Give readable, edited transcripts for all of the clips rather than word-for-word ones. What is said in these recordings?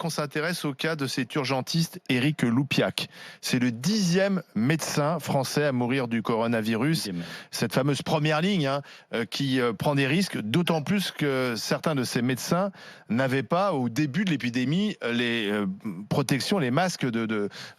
qu'on s'intéresse au cas de cet urgentiste Éric Loupiac. C'est le 10e médecin français à mourir du coronavirus. Cette fameuse première ligne qui prend des risques, d'autant plus que certains de ces médecins n'avaient pas, au début de l'épidémie, les protections, les masques,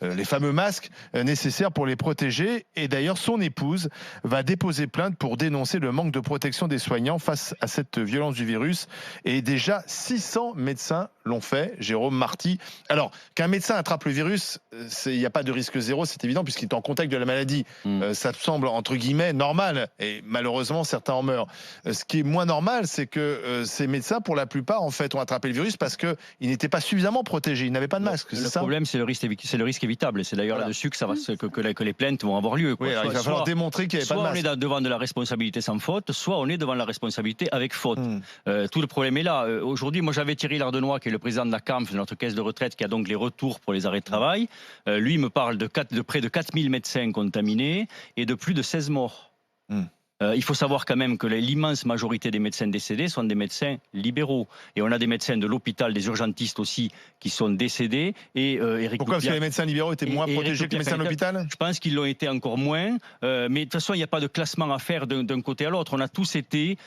les fameux masques nécessaires pour les protéger. Et d'ailleurs, son épouse va déposer plainte pour dénoncer le manque de protection des soignants face à cette violence du virus. Et déjà, 600 médecins l'ont fait. Jérôme Marty. Alors, qu'un médecin attrape le virus, il n'y a pas de risque zéro, c'est évident, puisqu'il est en contact de la maladie. Ça semble, entre guillemets, normal. Et malheureusement, certains en meurent. Ce qui est moins normal, c'est que ces médecins, pour la plupart, en fait, ont attrapé le virus parce qu'ils n'étaient pas suffisamment protégés. Ils n'avaient pas de masque. Le problème, c'est le risque évitable. C'est d'ailleurs là-dessus que, que les plaintes vont avoir lieu. Oui, alors il va falloir démontrer qu'il n'y avait pas de masque. Soit on est devant de la responsabilité sans faute, soit on est devant la responsabilité avec faute. Tout le problème est là. Aujourd'hui, moi, j'avais Thierry Lardenois, qui est le président de la CAMF, de notre caisse de retraite, qui a donc les retours pour les arrêts de travail. Lui me parle de près de 4000 médecins contaminés et de plus de 16 morts. Il faut savoir quand même que l'immense majorité des médecins décédés sont des médecins libéraux. Et on a des médecins de l'hôpital, des urgentistes aussi, qui sont décédés. Et pourquoi? Parce que les médecins libéraux étaient moins protégés que les médecins de l'hôpital? Je pense qu'ils l'ont été encore moins. Mais de toute façon, il n'y a pas de classement à faire d'un côté à l'autre. On a tous été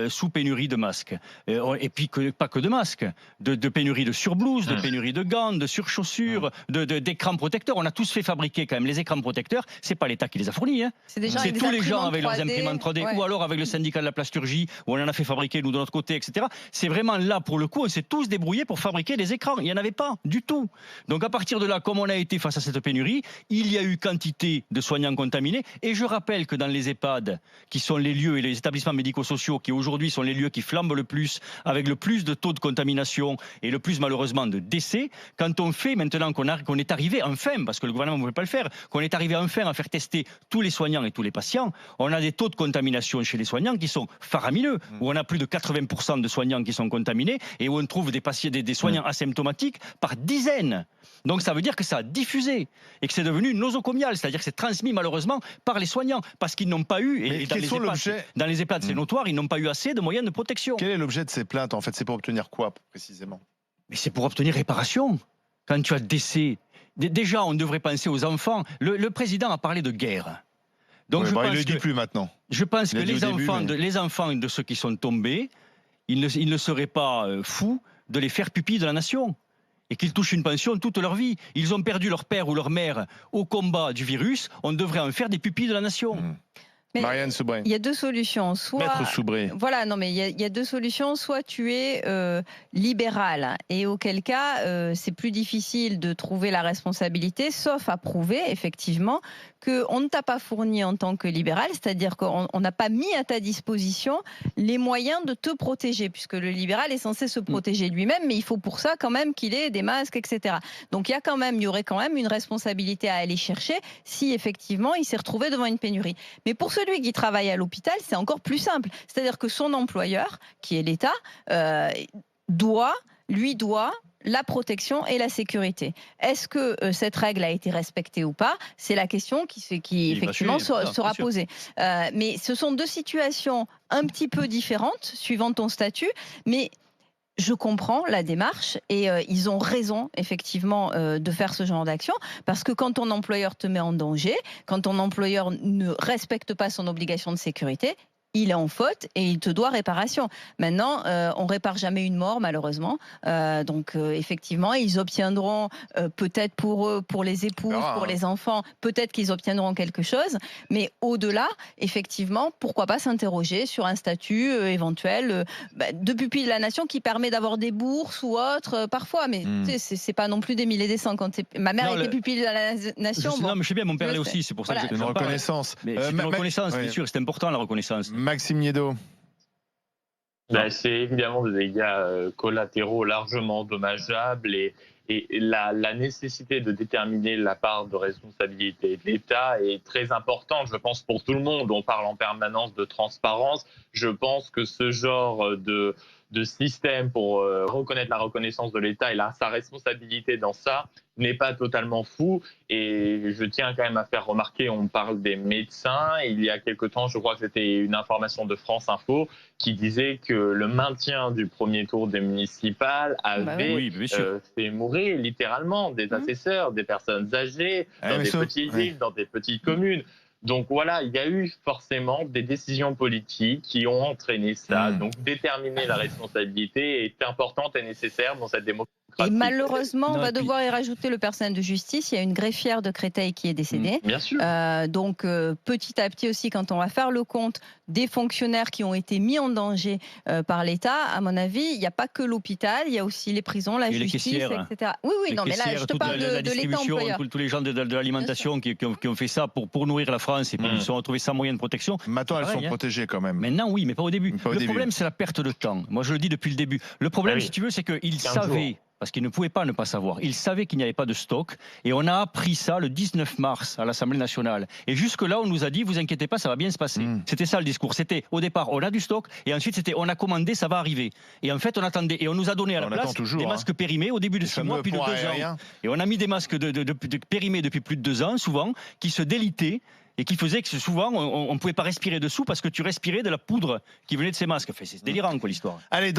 sous pénurie de masques. Et puis, pas que de masques. De pénurie de surblouses, de pénurie de gants, de surchaussures, d'écrans protecteurs. On a tous fait fabriquer quand même les écrans protecteurs. C'est pas l'État qui les a fournis. C'est tous les gens avec leurs imprimantes 3D, ou alors avec le syndicat de la plasturgie, où on en a fait fabriquer nous de notre côté, etc. C'est vraiment là, pour le coup, on s'est tous débrouillés pour fabriquer les écrans. Il n'y en avait pas du tout. Donc à partir de là, comme on a été face à cette pénurie, il y a eu quantité de soignants contaminés. Et je rappelle que dans les EHPAD, qui sont les lieux, et les établissements médico-sociaux, qui aujourd'hui sont les lieux qui flambent le plus, avec le plus de taux de contamination et le plus malheureusement de décès, quand on fait maintenant qu'on est arrivé enfin, parce que le gouvernement ne pouvait pas le faire, qu'on est arrivé enfin à faire tester tous les soignants et tous les patients, on a des taux de contamination chez les soignants qui sont faramineux, où on a plus de 80% de soignants qui sont contaminés et où on trouve des patients, des soignants asymptomatiques par dizaines. Donc ça veut dire que ça a diffusé et que c'est devenu nosocomial, c'est-à-dire que c'est transmis malheureusement par les soignants parce qu'ils n'ont pas eu, et dans les EHPAD c'est notoire, ils n'ont pas eu assez de moyens de protection. Quel est l'objet de ces plaintes en fait? C'est pour obtenir quoi précisément? Mais c'est pour obtenir réparation. Quand tu as décès, déjà on devrait penser aux enfants. Le président a parlé de guerre. Donc il ne le dit plus maintenant. Je pense que les enfants de ceux qui sont tombés, il ne serait pas fou de les faire pupilles de la nation et qu'ils touchent une pension toute leur vie. Ils ont perdu leur père ou leur mère au combat du virus, on devrait en faire des pupilles de la nation. Mais Marianne Soubré. Il y a deux solutions. Maître Soubré. Voilà, non, mais il y a deux solutions. Soit tu es libéral, et auquel cas, c'est plus difficile de trouver la responsabilité, sauf à prouver, effectivement, qu'on ne t'a pas fourni en tant que libéral, c'est-à-dire qu'on n'a pas mis à ta disposition les moyens de te protéger, puisque le libéral est censé se protéger lui-même, mais il faut pour ça quand même qu'il ait des masques, etc. Donc il y aurait quand même une responsabilité à aller chercher si effectivement il s'est retrouvé devant une pénurie. Mais pour celui qui travaille à l'hôpital, c'est encore plus simple. C'est-à-dire que son employeur, qui est l'État, lui doit la protection et la sécurité. Est-ce que cette règle a été respectée ou pas? C'est la question qui effectivement sera posée. Mais ce sont deux situations un petit peu différentes, suivant ton statut, mais je comprends la démarche et ils ont raison effectivement de faire ce genre d'action, parce que quand ton employeur te met en danger, quand ton employeur ne respecte pas son obligation de sécurité, il est en faute et il te doit réparation. Maintenant, on répare jamais une mort, malheureusement. Donc, effectivement, ils obtiendront peut-être pour eux, pour les épouses, pour les enfants, peut-être qu'ils obtiendront quelque chose. Mais au-delà, effectivement, pourquoi pas s'interroger sur un statut éventuel de pupille de la nation qui permet d'avoir des bourses ou autres parfois. Mais c'est pas non plus des milliers et des cents. Ma mère était pupille de la nation. Non, mais je sais bien, mon père l'est aussi. C'est pour ça que c'est une reconnaissance. Mais c'est une reconnaissance, bien sûr. C'est important, la reconnaissance. Maxime Niedo. C'est évidemment des dégâts collatéraux largement dommageables et la nécessité de déterminer la part de responsabilité de l'État est très importante, je pense, pour tout le monde. On parle en permanence de transparence. Je pense que ce genre de système pour reconnaître la reconnaissance de l'État et sa responsabilité dans ça n'est pas totalement fou. Et je tiens quand même à faire remarquer, on parle des médecins. Il y a quelque temps, je crois que c'était une information de France Info qui disait que le maintien du premier tour des municipales avait fait mourir littéralement des assesseurs, des personnes âgées, dans des petites villes, dans des petites communes. Donc voilà, il y a eu forcément des décisions politiques qui ont entraîné ça. Donc déterminer la responsabilité est importante et nécessaire dans cette démocratie. Et malheureusement, on va devoir y rajouter le personnel de justice. Il y a une greffière de Créteil qui est décédée. Bien sûr. Donc petit à petit aussi, quand on va faire le compte des fonctionnaires qui ont été mis en danger par l'État, à mon avis, il n'y a pas que l'hôpital, il y a aussi les prisons, la justice, etc. Oui, non, mais là, je te parle de l'État employeur. Tous les gens de l'alimentation qui ont fait ça pour nourrir la France et puis ils se sont retrouvés sans moyen de protection. Maintenant, elles sont protégées quand même. Maintenant, oui, mais pas au début. Le problème, c'est la perte de temps. Moi, je le dis depuis le début. Le problème, si tu veux, c'est qu'ils savaient. Parce qu'ils ne pouvaient pas ne pas savoir. Ils savaient qu'il n'y avait pas de stock. Et on a appris ça le 19 mars à l'Assemblée nationale. Et jusque-là, on nous a dit, vous inquiétez pas, ça va bien se passer. C'était ça le discours. C'était, au départ, on a du stock. Et ensuite, c'était, on a commandé, ça va arriver. Et en fait, on attendait. Et on nous a donné à la place des masques périmés au début de 6 mois, puis de 2 ans. Et on a mis des masques de périmés depuis plus de 2 ans, souvent, qui se délitaient. Et qui faisait que souvent, on ne pouvait pas respirer dessous parce que tu respirais de la poudre qui venait de ces masques. C'est délirant, quoi, l'histoire. Allez,